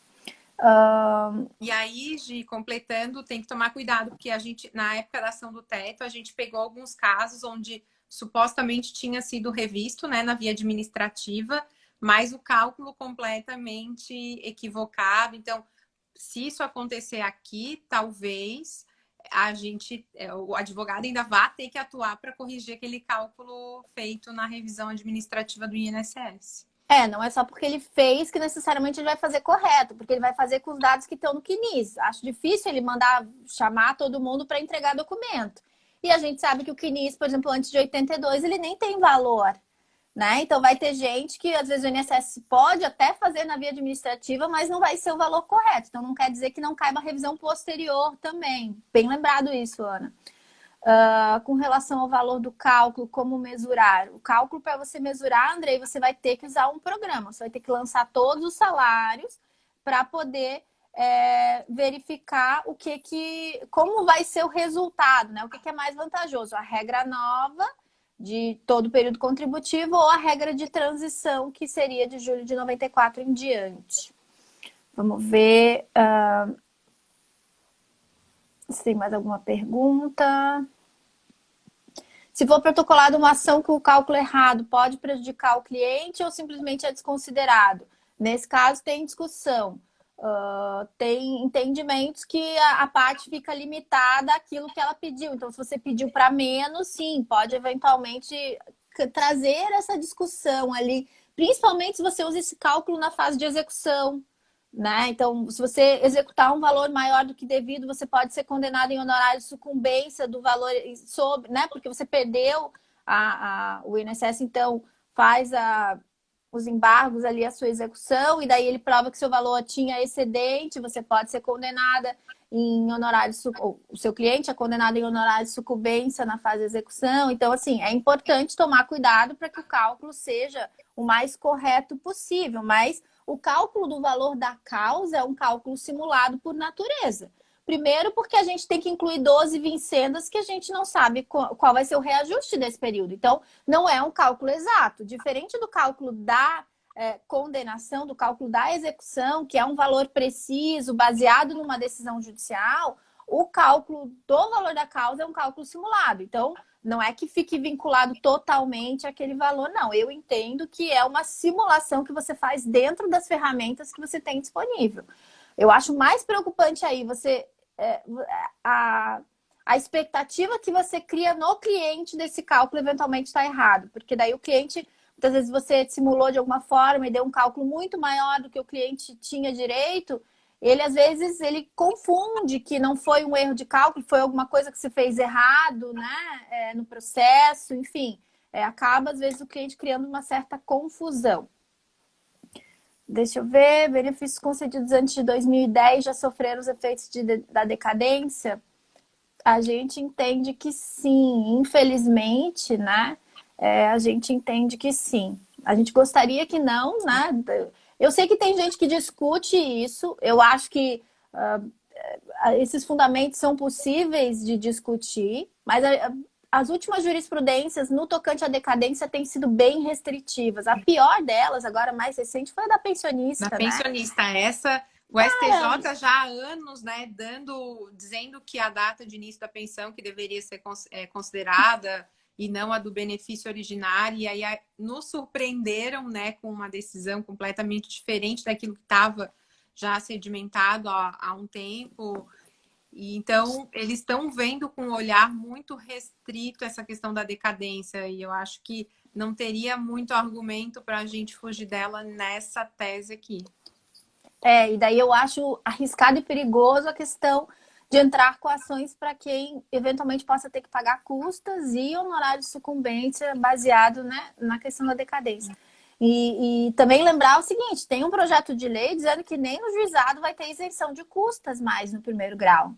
E aí, Gi, completando, tem que tomar cuidado, porque a gente, na época da ação do teto, a gente pegou alguns casos onde supostamente tinha sido revisto, né, na via administrativa, mas o cálculo completamente equivocado. Então, se isso acontecer aqui, talvez o advogado ainda vá ter que atuar para corrigir aquele cálculo feito na revisão administrativa do INSS. Não é só porque ele fez que necessariamente ele vai fazer correto, porque ele vai fazer com os dados que estão no CNIS. Acho difícil ele mandar chamar todo mundo para entregar documento. E a gente sabe que o CNIS, por exemplo, antes de 82, ele nem tem valor, né? Então vai ter gente que às vezes o INSS pode até fazer na via administrativa, mas não vai ser o valor correto. Então não quer dizer que não caiba revisão posterior também. Bem lembrado isso, Ana. Com relação ao valor do cálculo, como mesurar? O cálculo, para você mesurar, Andrei, você vai ter que usar um programa. Você vai ter que lançar todos os salários para poder verificar como vai ser o resultado, né? O que é mais vantajoso? A regra nova de todo o período contributivo ou a regra de transição, que seria de julho de 94 em diante. Vamos ver. Se tem mais alguma pergunta. Se for protocolada uma ação com o cálculo errado, pode prejudicar o cliente ou simplesmente é desconsiderado? Nesse caso, tem discussão. Tem entendimentos que a parte fica limitada àquilo que ela pediu. Então, se você pediu para menos, sim, pode eventualmente trazer essa discussão ali, principalmente se você usa esse cálculo na fase de execução. Né? Então, se você executar um valor maior do que devido, você pode ser condenado em honorário de sucumbência do valor sobre, né? Porque você perdeu o INSS, então faz os embargos ali, a sua execução, e daí ele prova que seu valor tinha excedente, você pode ser condenada em honorário, ou o seu cliente é condenado em honorário de sucumbência na fase de execução. Então, assim, é importante tomar cuidado para que o cálculo seja o mais correto possível, mas o cálculo do valor da causa é um cálculo simulado por natureza. Primeiro, porque a gente tem que incluir 12 vincendas que a gente não sabe qual vai ser o reajuste desse período. Então, não é um cálculo exato. Diferente do cálculo da condenação, do cálculo da execução, que é um valor preciso, baseado numa decisão judicial, o cálculo do valor da causa é um cálculo simulado. Então, não é que fique vinculado totalmente àquele valor, não. Eu entendo que é uma simulação que você faz dentro das ferramentas que você tem disponível. Eu acho mais preocupante aí a expectativa que você cria no cliente desse cálculo eventualmente está errado, porque daí o cliente, muitas vezes você simulou de alguma forma e deu um cálculo muito maior do que o cliente tinha direito. Ele, às vezes, ele confunde que não foi um erro de cálculo, foi alguma coisa que você fez errado, né? No processo, enfim. Acaba, às vezes, o cliente criando uma certa confusão. Deixa eu ver. Benefícios concedidos antes de 2010 já sofreram os efeitos da decadência? A gente entende que sim. Infelizmente, né? A gente entende que sim. A gente gostaria que não, né? Eu sei que tem gente que discute isso. Eu acho que esses fundamentos são possíveis de discutir, mas as últimas jurisprudências no tocante à decadência têm sido bem restritivas. A pior delas, agora mais recente, foi a da pensionista, Da né? pensionista, o STJ já há anos, né, dizendo que a data de início da pensão que deveria ser considerada e não a do benefício originário, e aí nos surpreenderam, né, com uma decisão completamente diferente daquilo que estava já sedimentado há um tempo. E então, eles estão vendo com um olhar muito restrito essa questão da decadência, e eu acho que não teria muito argumento para a gente fugir dela nessa tese aqui. E daí eu acho arriscado e perigoso a questão de entrar com ações para quem eventualmente possa ter que pagar custas e honorário de sucumbência baseado, né, na questão da decadência. E também lembrar o seguinte, tem um projeto de lei dizendo que nem no juizado vai ter isenção de custas mais no primeiro grau.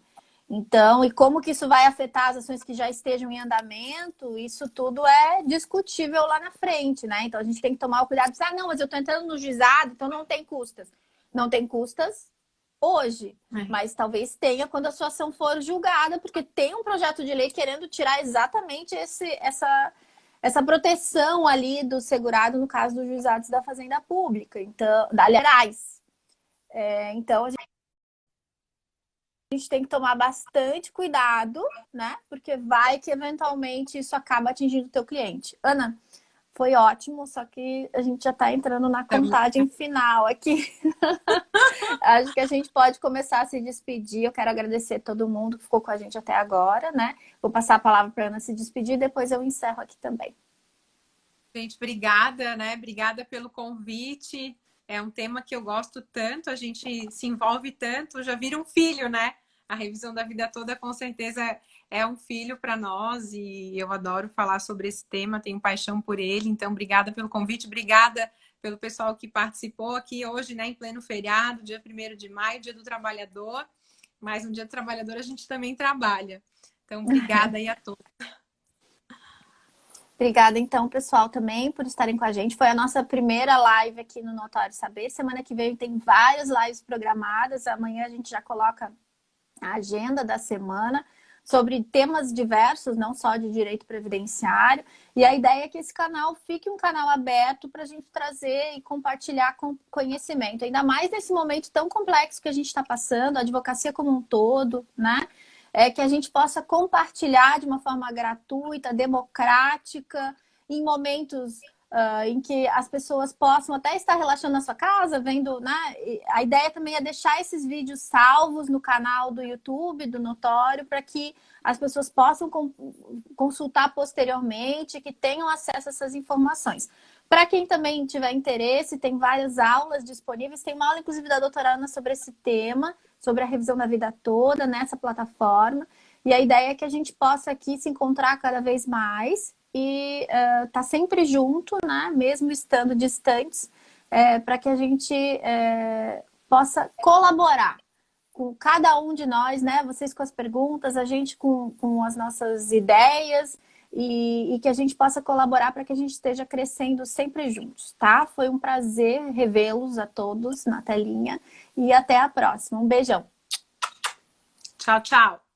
Então, e como que isso vai afetar as ações que já estejam em andamento, isso tudo é discutível lá na frente, né? Então, a gente tem que tomar o cuidado de dizer, não, mas eu estou entrando no juizado, então não tem custas. Não tem custas hoje, mas talvez tenha quando a sua ação for julgada, porque tem um projeto de lei querendo tirar exatamente essa proteção ali do segurado no caso dos juizados da Fazenda Pública, então, aliás. Então, a gente tem que tomar bastante cuidado, né? Porque vai que eventualmente isso acaba atingindo o teu cliente. Ana, foi ótimo, só que a gente já está entrando na contagem final aqui. Acho que a gente pode começar a se despedir. Eu quero agradecer todo mundo que ficou com a gente até agora, né? Vou passar a palavra para a Ana se despedir, depois eu encerro aqui também. Gente, obrigada, né? Obrigada pelo convite. É um tema que eu gosto tanto, a gente se envolve tanto, já vira um filho, né? A revisão da vida toda, com certeza, é um filho para nós e eu adoro falar sobre esse tema, tenho paixão por ele. Então, obrigada pelo convite, obrigada pelo pessoal que participou aqui hoje, né, em pleno feriado, dia 1º de maio, dia do trabalhador. Mas no dia do trabalhador a gente também trabalha. Então, obrigada aí a todos. Obrigada, então, pessoal, também por estarem com a gente. Foi a nossa primeira live aqui no Notório Saber. Semana que vem tem várias lives programadas. Amanhã a gente já coloca a agenda da semana sobre temas diversos, não só de direito previdenciário. E a ideia é que esse canal fique um canal aberto para a gente trazer e compartilhar conhecimento. Ainda mais nesse momento tão complexo que a gente está passando, a advocacia como um todo, né? que a gente possa compartilhar de uma forma gratuita, democrática, em momentos em que as pessoas possam até estar relaxando na sua casa, vendo, né? A ideia também é deixar esses vídeos salvos no canal do YouTube, do Notório, para que as pessoas possam consultar posteriormente, que tenham acesso a essas informações. Para quem também tiver interesse, tem várias aulas disponíveis. Tem uma aula, inclusive, da doutora Ana sobre esse tema, sobre a revisão da vida toda, nessa plataforma. E a ideia é que a gente possa aqui se encontrar cada vez mais e tá sempre junto, né? Mesmo estando distantes, para que a gente possa colaborar com cada um de nós, né? Vocês com as perguntas, a gente com as nossas ideias e que a gente possa colaborar para que a gente esteja crescendo sempre juntos, tá? Foi um prazer revê-los a todos na telinha e até a próxima. Um beijão. Tchau, tchau.